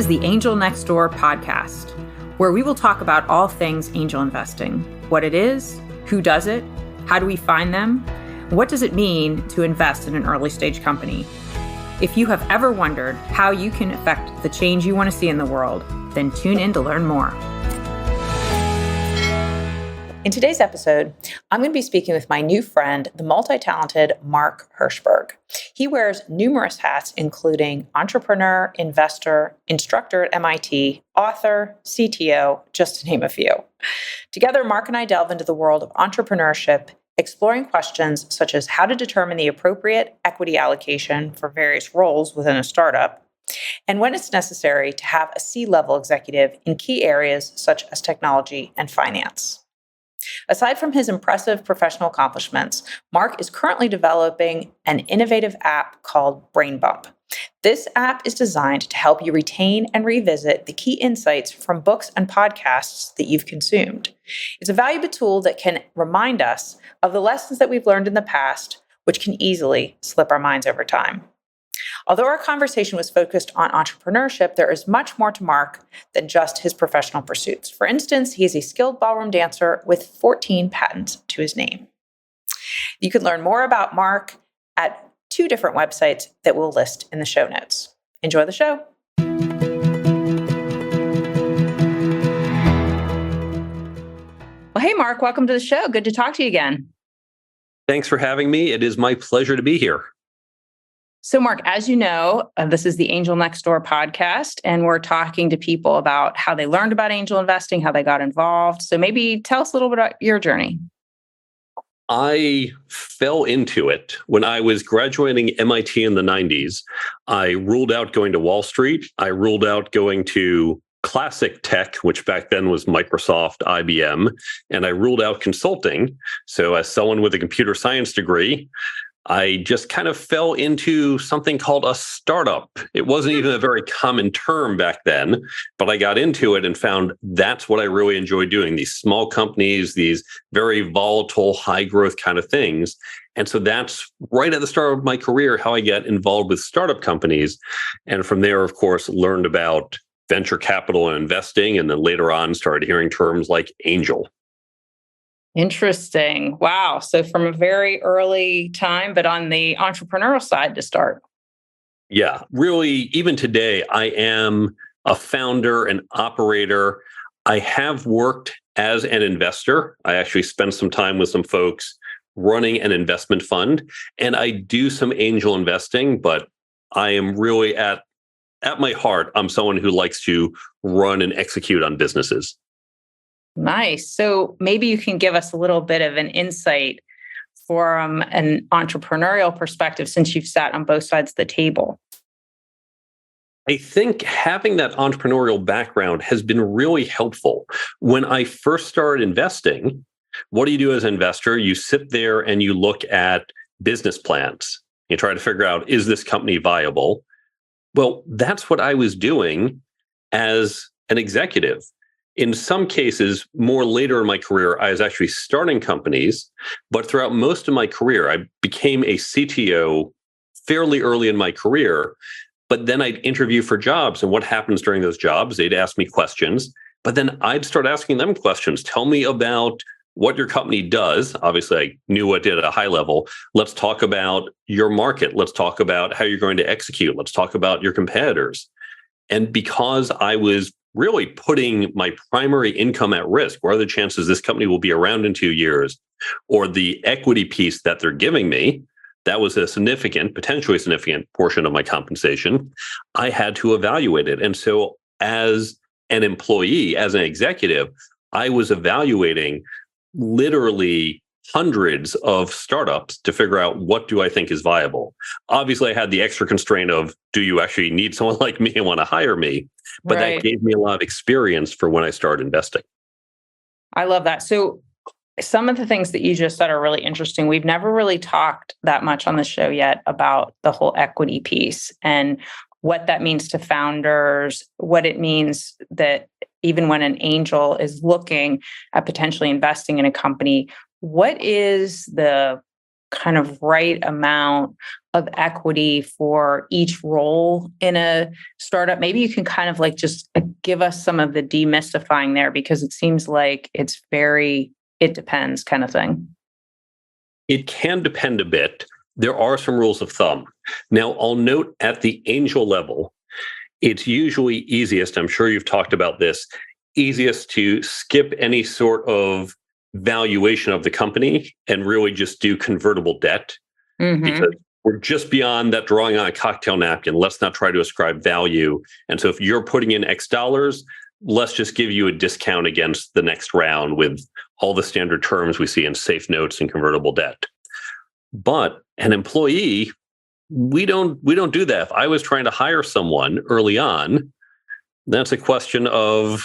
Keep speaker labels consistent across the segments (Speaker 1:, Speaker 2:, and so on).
Speaker 1: This is the Angel Next Door podcast, where we will talk about all things angel investing, what it is, who does it, how do we find them, what does it mean to invest in an early stage company. If you have ever wondered how you can affect the change you want to see in the world, then tune in to learn more. In today's episode, I'm going to be speaking with my new friend, the multi-talented Mark Herschberg. He wears numerous hats, including entrepreneur, investor, instructor at MIT, author, CTO, just to name a few. Together, Mark and I delve into the world of entrepreneurship, exploring questions such as how to determine the appropriate equity allocation for various roles within a startup, and when it's necessary to have a C-level executive in key areas such as technology and finance. Aside from his impressive professional accomplishments, Mark is currently developing an innovative app called Brain Bump. This app is designed to help you retain and revisit the key insights from books and podcasts that you've consumed. It's a valuable tool that can remind us of the lessons that we've learned in the past, which can easily slip our minds over time. Although our conversation was focused on entrepreneurship, there is much more to Mark than just his professional pursuits. For instance, he is a skilled ballroom dancer with 14 patents to his name. You can learn more about Mark at 2 different websites that we'll list in the show notes. Enjoy the show. Well, hey, Mark, welcome to the show. Good to talk to you again.
Speaker 2: Thanks for having me. It is my pleasure to be here.
Speaker 1: So, Mark, as you know, this is the Angel Next Door podcast, and we're talking to people about how they learned about angel investing, how they got involved. So maybe tell us a little bit about your journey.
Speaker 2: I fell into it when I was graduating MIT in the 90s. I ruled out going to Wall Street. I ruled out going to classic tech, which back then was Microsoft, IBM, and I ruled out consulting. So as someone with a computer science degree, I just kind of fell into something called a startup. It wasn't even a very common term back then, but I got into it and found that's what I really enjoy doing. These small companies, these very volatile, high growth kind of things. And so that's right at the start of my career, how I get involved with startup companies. And from there, of course, learned about venture capital and investing. And then later on, started hearing terms like angel.
Speaker 1: Interesting. Wow. So from a very early time, but on the entrepreneurial side to start.
Speaker 2: Yeah, really, even today, I am a founder, an operator. I have worked as an investor. I actually spent some time with some folks running an investment fund, and I do some angel investing, but I am really at my heart, I'm someone who likes to run and execute on businesses.
Speaker 1: Nice. So maybe you can give us a little bit of an insight from an entrepreneurial perspective, since you've sat on both sides of the table.
Speaker 2: I think having that entrepreneurial background has been really helpful. When I first started investing, what do you do as an investor? You sit there and you look at business plans. You try to figure out, is this company viable? Well, that's what I was doing as an executive. In some cases, more later in my career, I was actually starting companies, but throughout most of my career, I became a CTO fairly early in my career, but then I'd interview for jobs. And what happens during those jobs? They'd ask me questions, but then I'd start asking them questions. Tell me about what your company does. Obviously, I knew what it did at a high level. Let's talk about your market. Let's talk about how you're going to execute. Let's talk about your competitors. And because I was really putting my primary income at risk, what are the chances this company will be around in 2 years, or the equity piece that they're giving me, that was a potentially significant portion of my compensation. I had to evaluate it. And so as an employee, as an executive, I was evaluating literally hundreds of startups to figure out what do I think is viable. Obviously, I had the extra constraint of, do you actually need someone like me and want to hire me? But
Speaker 1: Right.
Speaker 2: That gave me a lot of experience for when I started investing.
Speaker 1: I love that. So some of the things that you just said are really interesting. We've never really talked that much on the show yet about the whole equity piece and what that means to founders, what it means that even when an angel is looking at potentially investing in a company, what is the kind of right amount of equity for each role in a startup? Maybe you can kind of like just give us some of the demystifying there, because it seems like it depends kind of thing.
Speaker 2: It can depend a bit. There are some rules of thumb. Now, I'll note at the angel level, it's usually easiest, I'm sure you've talked about this, easiest to skip any sort of valuation of the company and really just do convertible debt, because we're just beyond that drawing on a cocktail napkin. Let's not try to ascribe value. And so if you're putting in X dollars, let's just give you a discount against the next round with all the standard terms we see in safe notes and convertible debt. But an employee, we don't do that. If I was trying to hire someone early on, that's a question of,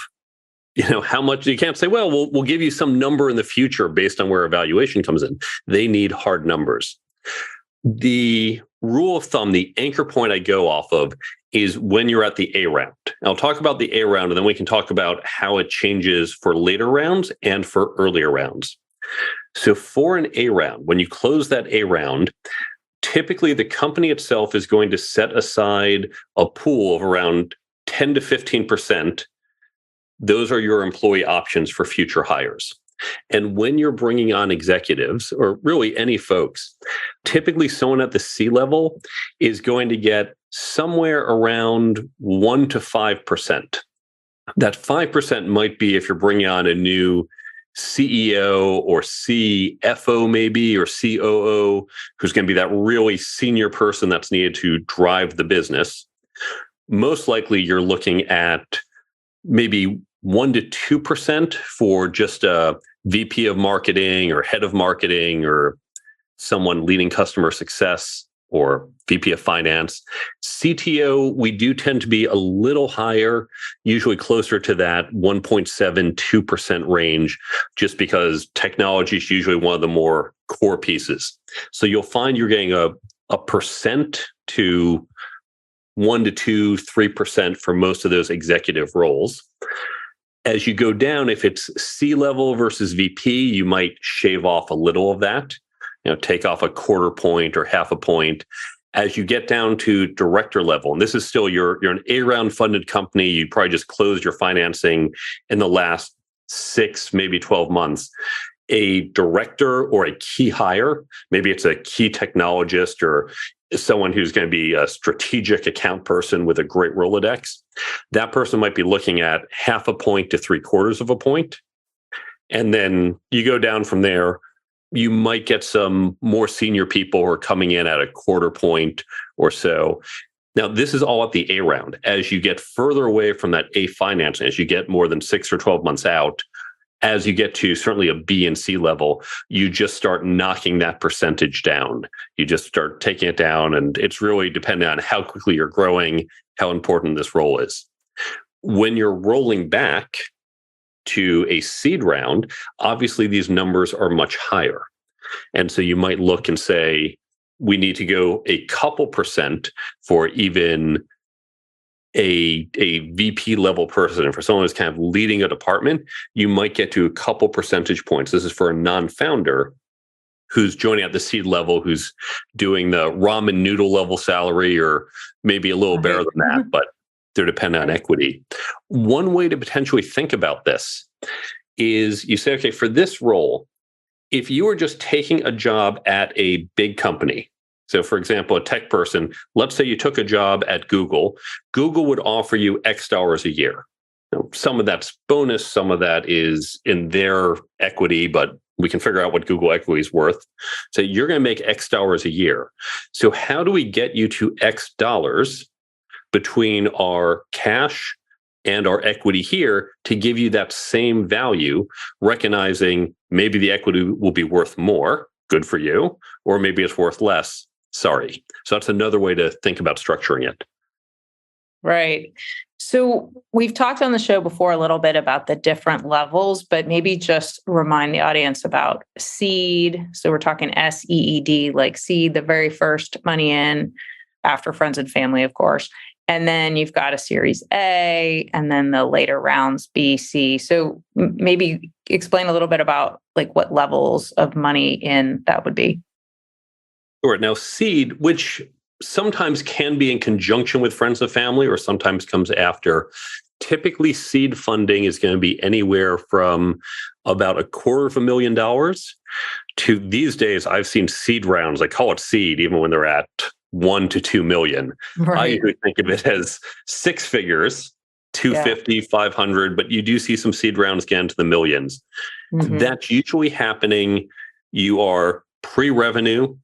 Speaker 2: how much. You can't say, well, we'll give you some number in the future based on where evaluation comes in. They need hard numbers. The rule of thumb, the anchor point I go off of, is when you're at the A round. And I'll talk about the A round, and then we can talk about how it changes for later rounds and for earlier rounds. So for an A round, when you close that A round, typically the company itself is going to set aside a pool of around 10 to 15%. Those are your employee options for future hires. And when you're bringing on executives, or really any folks, typically someone at the C level is going to get somewhere around 1 to 5%. That 5% might be if you're bringing on a new CEO or CFO maybe, or COO, who's going to be that really senior person that's needed to drive the business. Most likely you're looking at maybe 1 to 2% for just a VP of marketing or head of marketing or someone leading customer success or VP of finance. CTO, we do tend to be a little higher, usually closer to that 1.72% range, just because technology is usually one of the more core pieces. So you'll find you're getting a percent to 1 to 2, 3% for most of those executive roles. As you go down, if it's C level versus VP, you might shave off a little of that, take off a quarter point or half a point. As you get down to director level, and this is still you're an A round funded company, you probably just closed your financing in the last 6, maybe 12 months. A director or a key hire, maybe it's a key technologist or someone who's going to be a strategic account person with a great Rolodex, that person might be looking at half a point to 3/4 of a point. And then you go down from there, you might get some more senior people who are coming in at a quarter point or so. Now, this is all at the A round. As you get further away from that A financing, as you get more than 6 or 12 months out, as you get to certainly a B and C level, you just start knocking that percentage down. You just start taking it down, and it's really dependent on how quickly you're growing, how important this role is. When you're rolling back to a seed round, obviously these numbers are much higher. And so you might look and say, we need to go a couple percent for even a VP level person. And for someone who's kind of leading a department, you might get to a couple percentage points. This is for a non-founder who's joining at the seed level, who's doing the ramen noodle level salary, or maybe a little better than that, but they're dependent on equity. One way to potentially think about this is you say, okay, for this role, if you were just taking a job at a big company, so for example, a tech person, let's say you took a job at Google, Google would offer you X dollars a year. Some of that's bonus, some of that is in their equity, but we can figure out what Google equity is worth. So you're going to make X dollars a year. So how do we get you to X dollars between our cash and our equity here to give you that same value, recognizing maybe the equity will be worth more, good for you, or maybe it's worth less, sorry. So that's another way to think about structuring it.
Speaker 1: Right. So we've talked on the show before a little bit about the different levels, but maybe just remind the audience about seed. So we're talking SEED, like seed, the very first money in after friends and family, of course. And then you've got a series A, and then the later rounds B, C. So maybe explain a little bit about like what levels of money in that would be.
Speaker 2: Or now seed, which sometimes can be in conjunction with friends and family or sometimes comes after. Typically, seed funding is going to be anywhere from about $250,000 to these days. I've seen seed rounds. I call it seed, even when they're at 1 to 2 million. I
Speaker 1: Right.
Speaker 2: usually think of it as six figures,
Speaker 1: Yeah.
Speaker 2: 250, 500, but you do see some seed rounds get into the millions. That's usually happening. You are pre-revenue,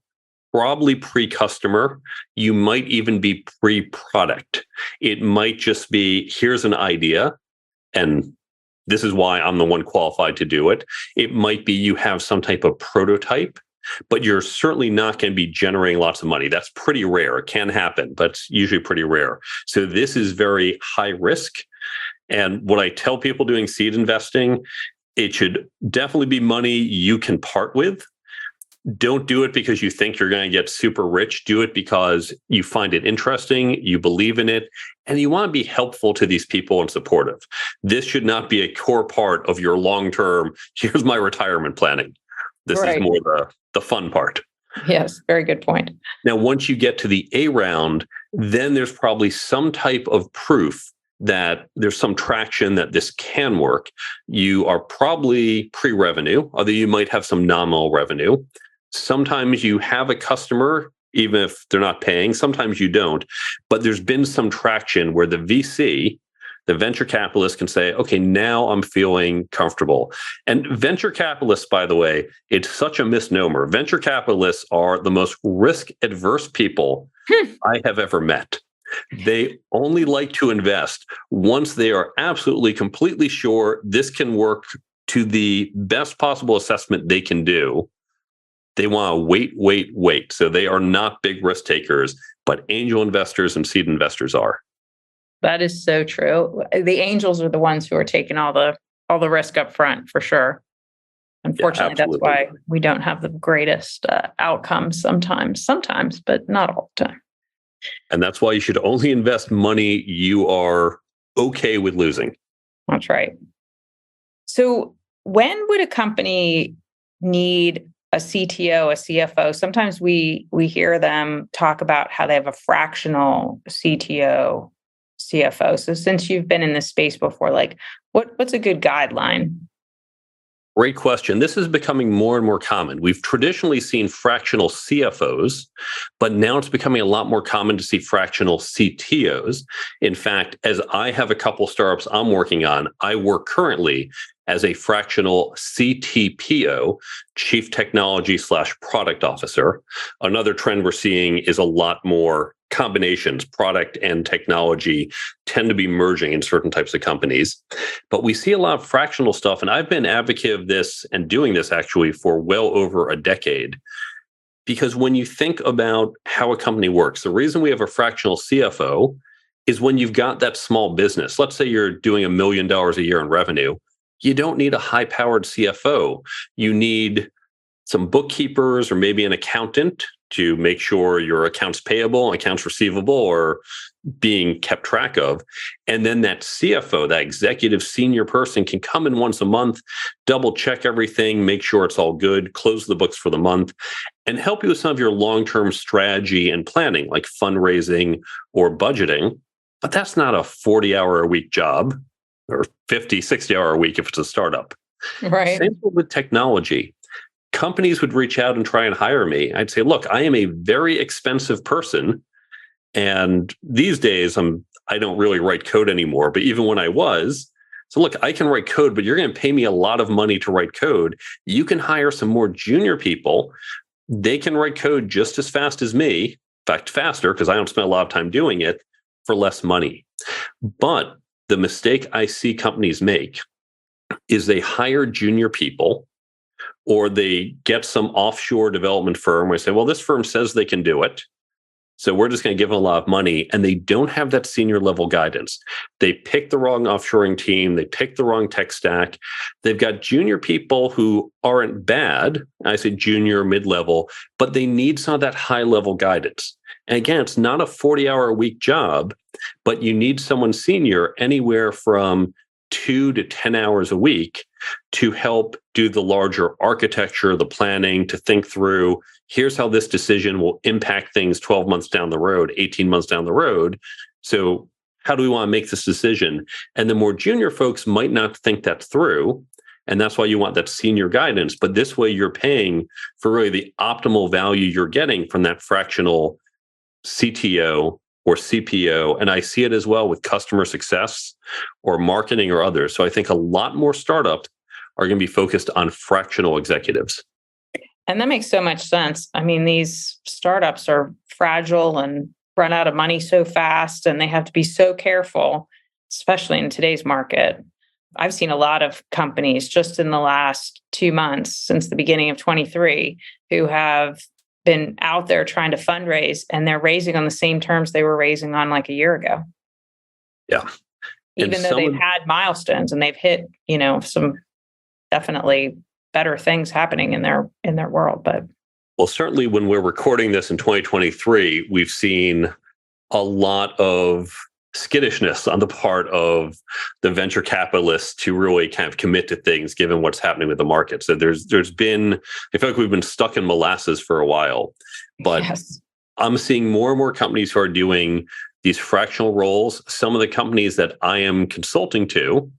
Speaker 2: probably pre-customer. You might even be pre-product. It might just be, here's an idea, and this is why I'm the one qualified to do it. It might be you have some type of prototype, but you're certainly not going to be generating lots of money. That's pretty rare. It can happen, but it's usually pretty rare. So this is very high risk. And what I tell people doing seed investing, it should definitely be money you can part with. Don't do it because you think you're going to get super rich. Do it because you find it interesting, you believe in it, and you want to be helpful to these people and supportive. This should not be a core part of your long-term, here's my retirement planning. This is
Speaker 1: Right.
Speaker 2: more the fun part.
Speaker 1: Yes, very good point.
Speaker 2: Now, once you get to the A round, then there's probably some type of proof that there's some traction that this can work. You are probably pre-revenue, although you might have some nominal revenue. Sometimes you have a customer, even if they're not paying. Sometimes you don't. But there's been some traction where the VC, the venture capitalist, can say, okay, now I'm feeling comfortable. And venture capitalists, by the way, it's such a misnomer. Venture capitalists are the most risk-adverse people I have ever met. They only like to invest once they are absolutely, completely sure this can work to the best possible assessment they can do. They want to wait. So they are not big risk takers, but angel investors and seed investors are.
Speaker 1: That is so true. The angels are the ones who are taking all the risk up front, for sure. Unfortunately, that's why we don't have the greatest outcomes sometimes, but not all the time.
Speaker 2: And that's why you should only invest money you are okay with losing.
Speaker 1: That's right. So when would a company need a CTO, a CFO? Sometimes we hear them talk about how they have a fractional CTO, CFO. So since you've been in this space before, like what's a good guideline?
Speaker 2: Great question. This is becoming more and more common. We've traditionally seen fractional CFOs, but now it's becoming a lot more common to see fractional CTOs. In fact, as I have a couple startups I'm working on, I work currently as a fractional CTPO, Chief Technology / Product Officer. Another trend we're seeing is a lot more combinations. Product and technology tend to be merging in certain types of companies. But we see a lot of fractional stuff, and I've been an advocate of this and doing this actually for well over a decade. Because when you think about how a company works, the reason we have a fractional CFO is when you've got that small business. Let's say you're doing $1 million a year in revenue. You don't need a high-powered CFO. You need some bookkeepers or maybe an accountant to make sure your accounts payable, accounts receivable are being kept track of. And then that CFO, that executive senior person, can come in once a month, double check everything, make sure it's all good, close the books for the month, and help you with some of your long-term strategy and planning, like fundraising or budgeting. But that's not a 40-hour-a-week job or 50, 60-hour a week if it's a startup.
Speaker 1: Right.
Speaker 2: Same with technology. Companies would reach out and try and hire me. I'd say, look, I am a very expensive person. And these days, I don't really write code anymore. But even when I was, so look, I can write code, but you're going to pay me a lot of money to write code. You can hire some more junior people. They can write code just as fast as me. In fact, faster, because I don't spend a lot of time doing it, for less money. But the mistake I see companies make is they hire junior people, or they get some offshore development firm where they say, well, this firm says they can do it, so we're just going to give them a lot of money. And they don't have that senior level guidance. They pick the wrong offshoring team. They pick the wrong tech stack. They've got junior people who aren't bad. I say junior, mid-level, but they need some of that high level guidance. And again, it's not a 40-hour-a-week job, but you need someone senior anywhere from 2 to 10 hours a week to help do the larger architecture, the planning, to think through, here's how this decision will impact things 12 months down the road, 18 months down the road. So how do we want to make this decision? And the more junior folks might not think that through. And that's why you want that senior guidance. But this way you're paying for really the optimal value you're getting from that fractional CTO or CPO. And I see it as well with customer success or marketing or others. So I think a lot more startups are going to be focused on fractional executives.
Speaker 1: And that makes so much sense. I mean, these startups are fragile and run out of money so fast, and they have to be so careful, especially in today's market. I've seen a lot of companies just in the last 2 months since the beginning of 23 who have been out there trying to fundraise, and they're raising on the same terms they were raising on like a year ago.
Speaker 2: Yeah.
Speaker 1: Even though they've had milestones and they've hit, some definitely better things happening in their world. But
Speaker 2: well, certainly when we're recording this in 2023, we've seen a lot of skittishness on the part of the venture capitalists to really kind of commit to things given what's happening with the market. So there's been, I feel like we've been stuck in molasses for a while, but yes. I'm seeing more and more companies who are doing these fractional roles. Some of the companies that I am consulting to,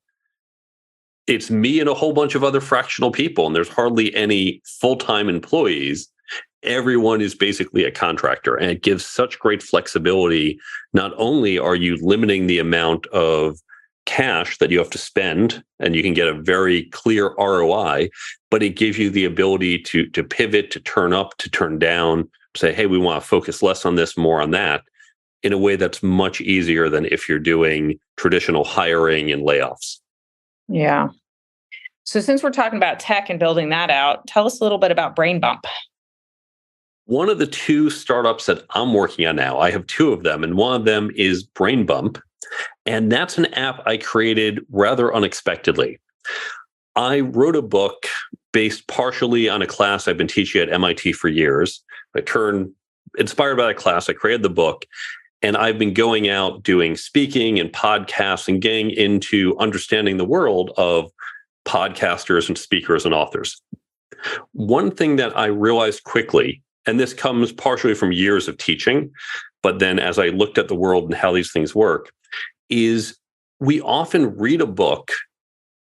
Speaker 2: it's me and a whole bunch of other fractional people, and there's hardly any full-time employees. Everyone is basically a contractor, and it gives such great flexibility. Not only are you limiting the amount of cash that you have to spend, and you can get a very clear ROI, but it gives you the ability to pivot, to turn up, to turn down, say, hey, we want to focus less on this, more on that, in a way that's much easier than if you're doing traditional hiring and layoffs.
Speaker 1: Yeah. So since we're talking about tech and building that out, tell us a little bit about BrainBump.
Speaker 2: One of the 2 startups that I'm working on now, I have 2 of them, and one of them is BrainBump. And that's an app I created rather unexpectedly. I wrote a book based partially on a class I've been teaching at MIT for years. I turned inspired by that class. I created the book, and I've been going out doing speaking and podcasts and getting into understanding the world of podcasters and speakers and authors. One thing that I realized quickly, and this comes partially from years of teaching, but then as I looked at the world and how these things work, is we often read a book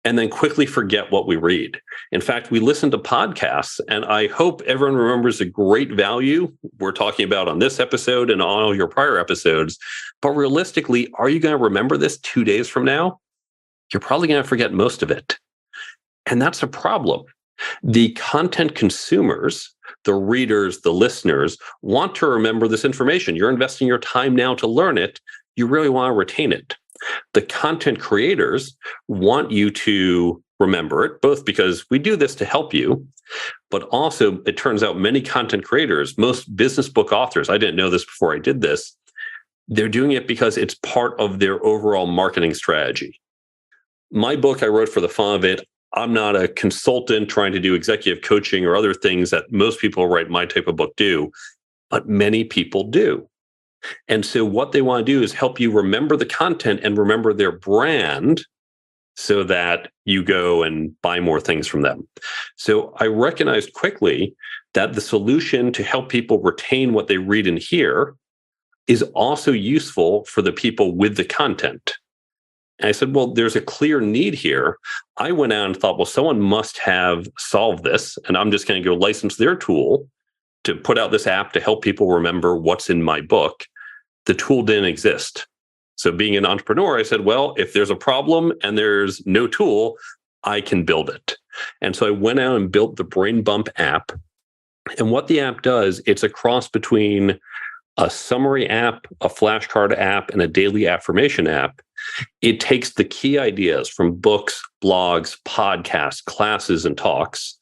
Speaker 2: and then quickly forget what we read. In fact, we listen to podcasts, and I hope everyone remembers the great value we're talking about on this episode and on all your prior episodes. But realistically, are you going to remember this 2 days from now? You're probably going to forget most of it. And that's a problem. The content consumers, the readers, the listeners, want to remember this information. You're investing your time now to learn it. You really want to retain it. The content creators want you to remember it, both because we do this to help you, but also it turns out many content creators, most business book authors, I didn't know this before I did this, they're doing it because it's part of their overall marketing strategy. My book I wrote for the fun of it. I'm not a consultant trying to do executive coaching or other things that most people who write my type of book do, but many people do. And so what they want to do is help you remember the content and remember their brand so that you go and buy more things from them. So I recognized quickly that the solution to help people retain what they read and hear is also useful for the people with the content. And I said, well, there's a clear need here. I went out and thought, well, someone must have solved this, and I'm just going to go license their tool to put out this app to help people remember what's in my book. The tool didn't exist. So being an entrepreneur, I said, well, if there's a problem and there's no tool, I can build it. And so I went out and built the BrainBump app. And what the app does, it's a cross between a summary app, a flashcard app, and a daily affirmation app. It takes the key ideas from books, blogs, podcasts, classes, and talks.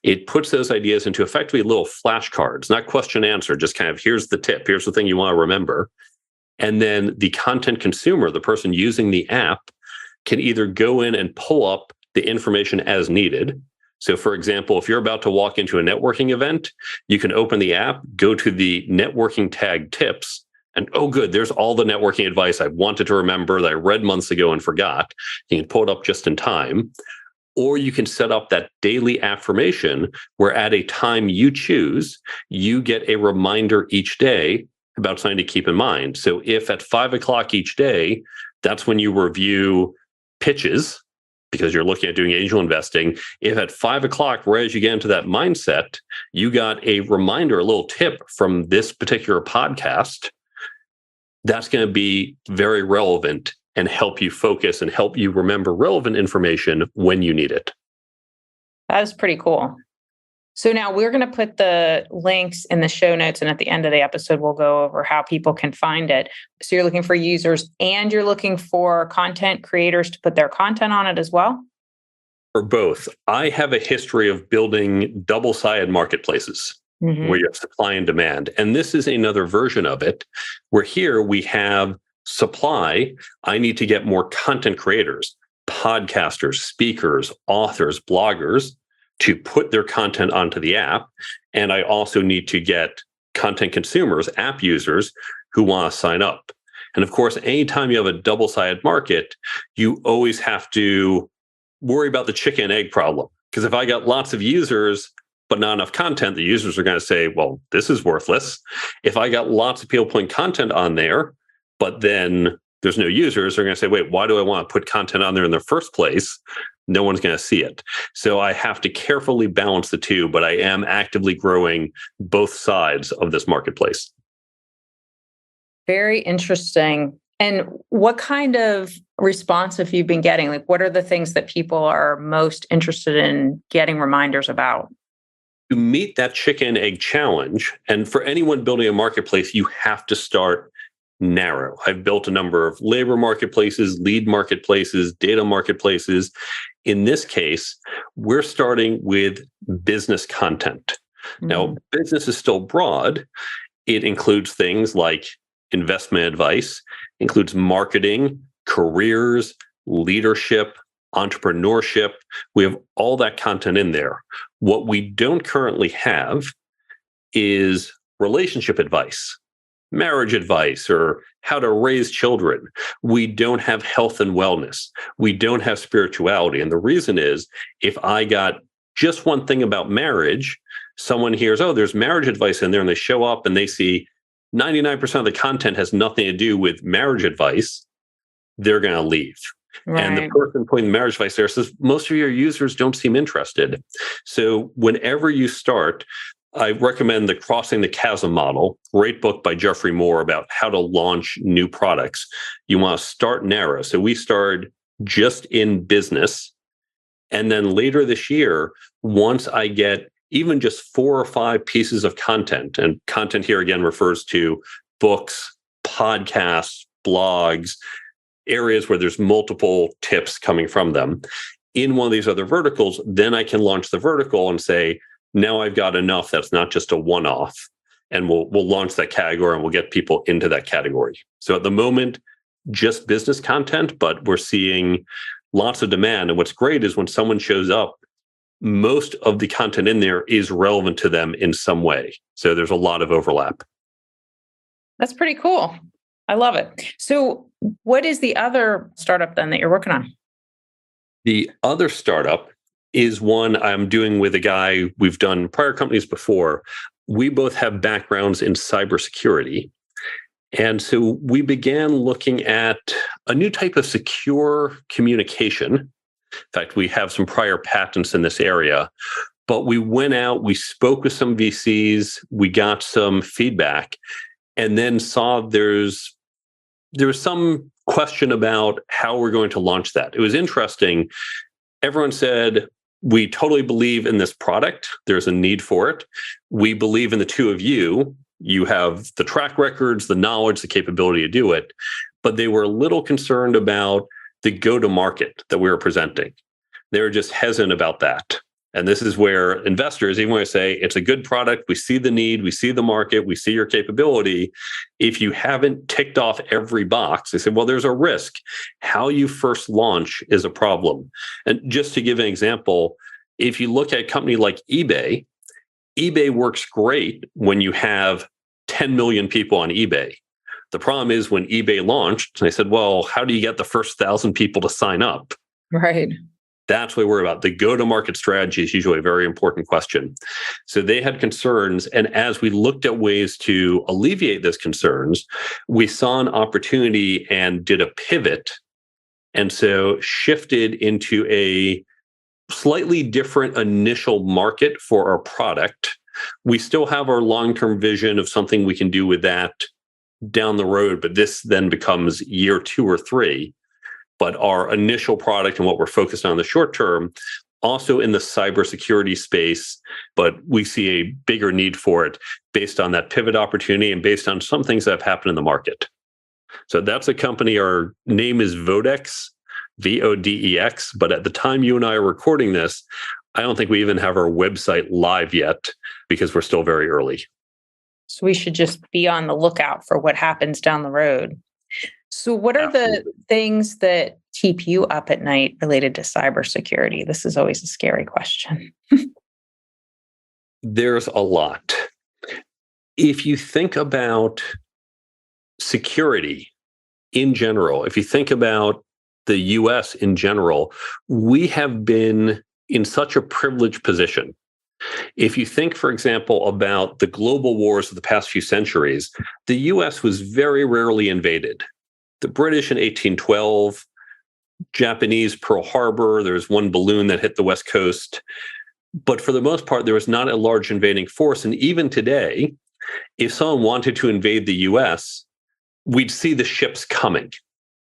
Speaker 2: It puts those ideas into effectively little flashcards, not question answer, just kind of here's the tip, here's the thing you want to remember. And then the content consumer, the person using the app, can either go in and pull up the information as needed. So for example, if you're about to walk into a networking event, you can open the app, go to the networking tag tips, And oh, good, there's all the networking advice I wanted to remember that I read months ago and forgot. You can pull it up just in time. Or you can set up that daily affirmation where at a time you choose, you get a reminder each day about something to keep in mind. So if at 5 o'clock each day, that's when you review pitches, because you're looking at doing angel investing. If at 5 o'clock, right as you get into that mindset, you got a reminder, a little tip from this particular podcast, that's going to be very relevant and help you focus and help you remember relevant information when you need it.
Speaker 1: That is pretty cool. So now we're going to put the links in the show notes, and at the end of the episode, we'll go over how people can find it. So you're looking for users and you're looking for content creators to put their content on it as well?
Speaker 2: For both. I have a history of building double-sided marketplaces where you have supply and demand. And this is another version of it, where here we have supply. I need to get more content creators, podcasters, speakers, authors, bloggers to put their content onto the app. And I also need to get content consumers, app users who want to sign up. And of course, anytime you have a double-sided market, you always have to worry about the chicken and egg problem. Because if I got lots of users, but not enough content, the users are going to say, well, this is worthless. If I got lots of people putting content on there, but then there's no users, they're going to say, wait, why do I want to put content on there in the first place? No one's going to see it. So I have to carefully balance the two, but I am actively growing both sides of this marketplace.
Speaker 1: Very interesting. And what kind of response have you been getting? Like, what are the things that people are most interested in getting reminders about?
Speaker 2: To meet that chicken and egg challenge, and for anyone building a marketplace, you have to start narrow. I've built a number of labor marketplaces, lead marketplaces, data marketplaces. In this case, we're starting with business content. Now, business is still broad. It includes things like investment advice, includes marketing, careers, leadership, entrepreneurship. We have all that content in there. What we don't currently have is relationship advice, marriage advice, or how to raise children. We don't have health and wellness. We don't have spirituality. And the reason is, if I got just one thing about marriage, someone hears, oh, there's marriage advice in there, and they show up and they see 99% of the content has nothing to do with marriage advice, they're going to leave. Right. And the person putting the marriage advice there says, most of your users don't seem interested. So whenever you start, I recommend the Crossing the Chasm model, great book by Jeffrey Moore about how to launch new products. You want to start narrow. So we started just in business. And then later this year, once I get even just 4 or 5 pieces of content, and content here again refers to books, podcasts, blogs, areas where there's multiple tips coming from them in one of these other verticals, then I can launch the vertical and say, now I've got enough that's not just a one-off, and we'll launch that category and we'll get people into that category. So at the moment, just business content, but we're seeing lots of demand. And what's great is when someone shows up, most of the content in there is relevant to them in some way. So there's a lot of overlap.
Speaker 1: That's pretty cool. I love it. So what is the other startup then that you're working on?
Speaker 2: The other startup is one I'm doing with a guy we've done prior companies before. We both have backgrounds in cybersecurity. And so we began looking at a new type of secure communication. In fact, we have some prior patents in this area, but we went out, we spoke with some VCs, we got some feedback, and then saw there was some question about how we're going to launch that. It was interesting. Everyone said, we totally believe in this product. There's a need for it. We believe in the two of you. You have the track records, the knowledge, the capability to do it. But they were a little concerned about the go-to-market that we were presenting. They were just hesitant about that. And this is where investors, even when I say it's a good product, we see the need, we see the market, we see your capability. If you haven't ticked off every box, they say, well, there's a risk. How you first launch is a problem. And just to give an example, if you look at a company like eBay, eBay works great when you have 10 million people on eBay. The problem is when eBay launched, they said, well, how do you get the first 1,000 people to sign up?
Speaker 1: Right.
Speaker 2: That's what we're about. The go-to-market strategy is usually a very important question. So they had concerns. And as we looked at ways to alleviate those concerns, we saw an opportunity and did a pivot. And so shifted into a slightly different initial market for our product. We still have our long-term vision of something we can do with that down the road, but this then becomes year 2 or 3. But our initial product and what we're focused on in the short term, also in the cybersecurity space, but we see a bigger need for it based on that pivot opportunity and based on some things that have happened in the market. So that's a company. Our name is Vodex, Vodex. But at the time you and I are recording this, I don't think we even have our website live yet because we're still very early.
Speaker 1: So we should just be on the lookout for what happens down the road. So what are the things that keep you up at night related to cybersecurity? This is always a scary question.
Speaker 2: There's a lot. If you think about security in general, if you think about the US in general, we have been in such a privileged position. If you think, for example, about the global wars of the past few centuries, the US was very rarely invaded. The British in 1812, Japanese Pearl Harbor, there was one balloon that hit the West Coast. But for the most part, there was not a large invading force. And even today, if someone wanted to invade the US, we'd see the ships coming.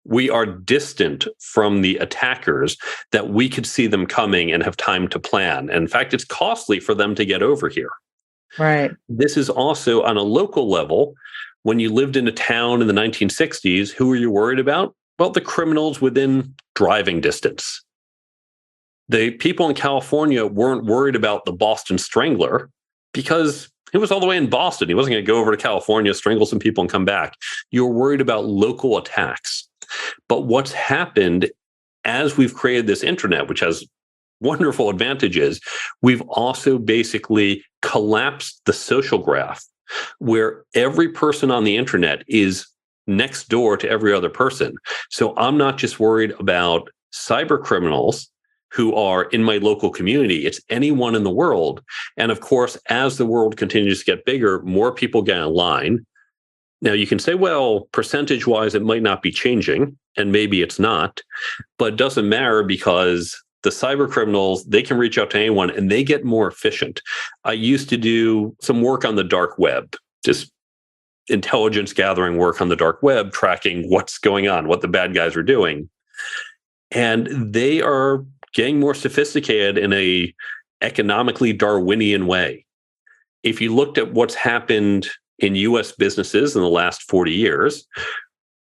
Speaker 2: We are distant from the attackers that we could see them coming and have time to plan. And in fact, it's costly for them to get over here.
Speaker 1: Right.
Speaker 2: This is also on a local level. When you lived in a town in the 1960s, who were you worried about? Well, the criminals within driving distance. The people in California weren't worried about the Boston Strangler because he was all the way in Boston. He wasn't going to go over to California, strangle some people, and come back. You were worried about local attacks. But what's happened as we've created this internet, which has wonderful advantages, we've also basically collapsed the social graph where every person on the internet is next door to every other person. So I'm not just worried about cyber criminals who are in my local community. It's anyone in the world. And of course, as the world continues to get bigger, more people get in line. Now, you can say, well, percentage-wise, it might not be changing, and maybe it's not, but it doesn't matter because the cyber criminals, they can reach out to anyone and they get more efficient. I used to do some work on the dark web, just intelligence gathering work on the dark web, tracking what's going on, what the bad guys are doing. And they are getting more sophisticated in a economically Darwinian way. If you looked at what's happened in US businesses in the last 40 years,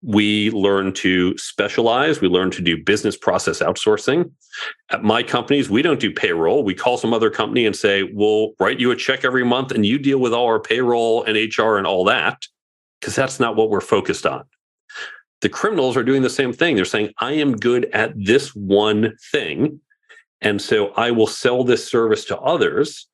Speaker 2: we learned to specialize. We learned to do business process outsourcing. At my companies, we don't do payroll. We call some other company and say, we'll write you a check every month and you deal with all our payroll and HR and all that, because that's not what we're focused on. The criminals are doing the same thing. They're saying, I am good at this one thing, and so I will sell this service to others.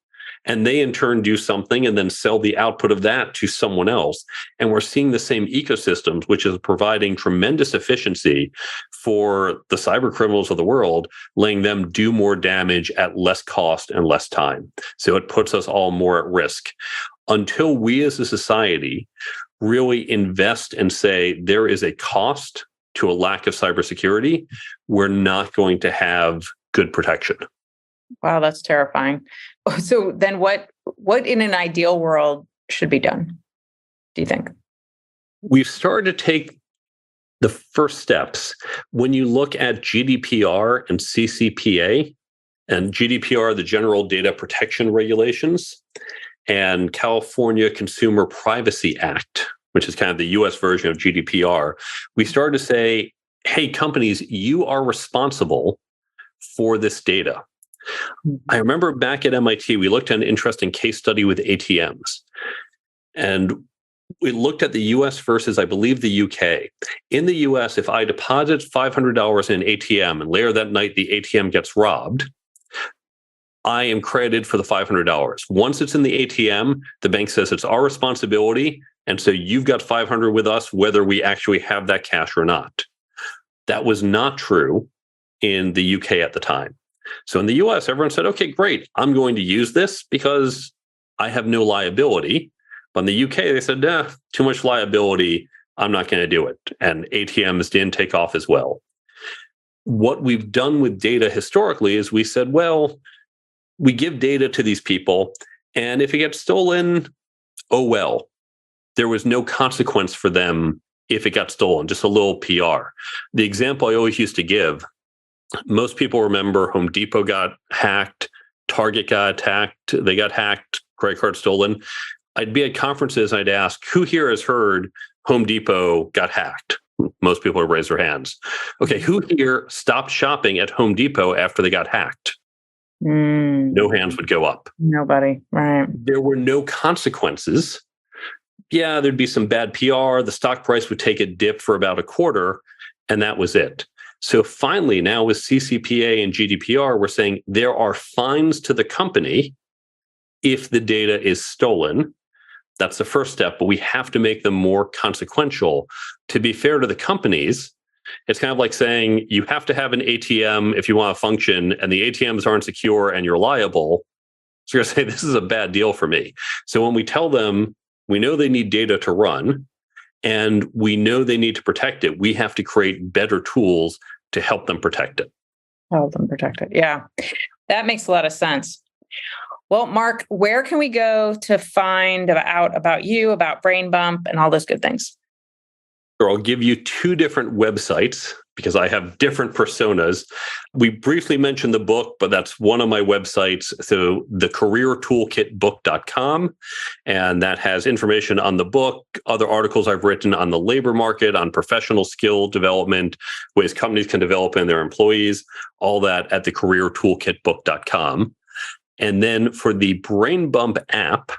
Speaker 2: And they in turn do something and then sell the output of that to someone else. And we're seeing the same ecosystems, which is providing tremendous efficiency for the cyber criminals of the world, letting them do more damage at less cost and less time. So it puts us all more at risk. Until we as a society really invest and say there is a cost to a lack of cybersecurity, we're not going to have good protection.
Speaker 1: Wow, that's terrifying. So then what in an ideal world should be done, do you think?
Speaker 2: We've started to take the first steps. When you look at GDPR and CCPA, and GDPR, the General Data Protection Regulations, and California Consumer Privacy Act, which is kind of the US version of GDPR, we started to say, hey, companies, you are responsible for this data. I remember back at MIT, we looked at an interesting case study with ATMs. And we looked at the US versus, I believe, the UK. In the US, if I deposit $500 in an ATM and later that night the ATM gets robbed, I am credited for the $500. Once it's in the ATM, the bank says it's our responsibility. And so you've got 500 with us, whether we actually have that cash or not. That was not true in the UK at the time. So in the US, everyone said, okay, great. I'm going to use this because I have no liability. But in the UK, they said, too much liability. I'm not going to do it. And ATMs didn't take off as well. What we've done with data historically is we said, well, we give data to these people, and if it gets stolen, oh well. There was no consequence for them if it got stolen, just a little PR. The example I always used to give, most people remember Home Depot got hacked, Target got attacked, they got hacked, credit card stolen. I'd be at conferences, I'd ask, who here has heard Home Depot got hacked? Most people would raise their hands. Okay, who here stopped shopping at Home Depot after they got hacked? No hands would go up.
Speaker 1: Nobody, right.
Speaker 2: There were no consequences. Yeah, there'd be some bad PR. The stock price would take a dip for about a quarter, and that was it. So finally, now with CCPA and GDPR, we're saying there are fines to the company if the data is stolen. That's the first step, but we have to make them more consequential. To be fair to the companies, it's kind of like saying you have to have an ATM if you want to function, and the ATMs aren't secure and you're liable. So you're going to say, this is a bad deal for me. So when we tell them, we know they need data to run, and we know they need to protect it, we have to create better tools to help them protect it.
Speaker 1: Help them protect it. Yeah, that makes a lot of sense. Well, Mark, where can we go to find out about you, about Brain Bump, and all those good things?
Speaker 2: Or I'll give you two different websites because I have different personas. We briefly mentioned the book, but that's one of my websites. So thecareertoolkitbook.com. And that has information on the book, other articles I've written on the labor market, on professional skill development, ways companies can develop in their employees, all that at thecareertoolkitbook.com. And then for the Brain Bump app,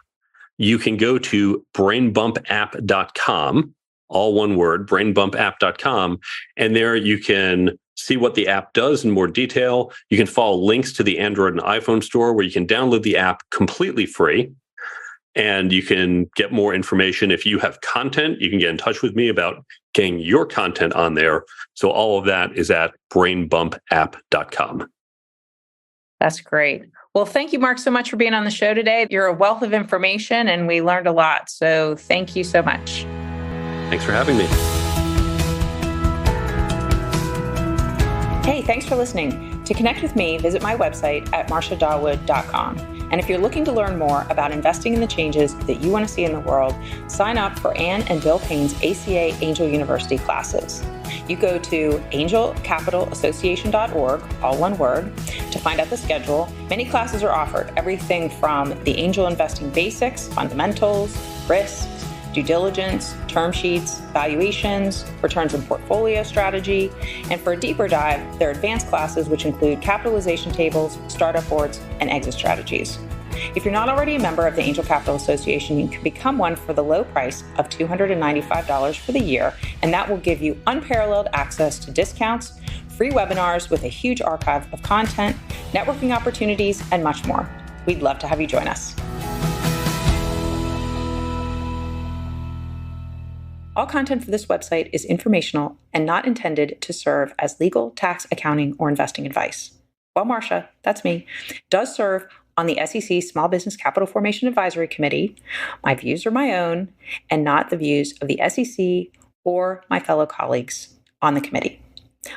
Speaker 2: you can go to brainbumpapp.com. All one word, brainbumpapp.com. And there you can see what the app does in more detail. You can follow links to the Android and iPhone store where you can download the app completely free. And you can get more information. If you have content, you can get in touch with me about getting your content on there. So all of that is at brainbumpapp.com.
Speaker 1: That's great. Well, thank you, Mark, so much for being on the show today. You're a wealth of information and we learned a lot. So thank you so much.
Speaker 2: Thanks for having me.
Speaker 1: Hey, thanks for listening. To connect with me, visit my website at marciadawood.com. And if you're looking to learn more about investing in the changes that you want to see in the world, sign up for Ann and Bill Payne's ACA Angel University classes. You go to angelcapitalassociation.org, all one word, to find out the schedule. Many classes are offered, everything from the angel investing basics, fundamentals, risks, due diligence, term sheets, valuations, returns and portfolio strategy, and for a deeper dive, there are advanced classes which include capitalization tables, startup boards, and exit strategies. If you're not already a member of the Angel Capital Association, you can become one for the low price of $295 for the year, and that will give you unparalleled access to discounts, free webinars with a huge archive of content, networking opportunities, and much more. We'd love to have you join us. All content for this website is informational and not intended to serve as legal, tax, accounting, or investing advice. While Marcia, that's me, does serve on the SEC Small Business Capital Formation Advisory Committee, my views are my own and not the views of the SEC or my fellow colleagues on the committee.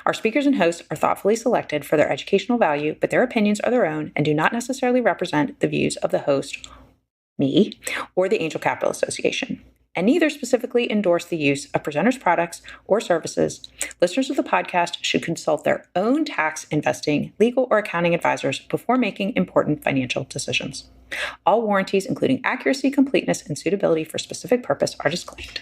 Speaker 1: Our speakers and hosts are thoughtfully selected for their educational value, but their opinions are their own and do not necessarily represent the views of the host, me, or the Angel Capital Association, and neither specifically endorse the use of presenters' products or services. Listeners of the podcast should consult their own tax, investing, legal, or accounting advisors before making important financial decisions. All warranties, including accuracy, completeness, and suitability for specific purpose, are disclaimed.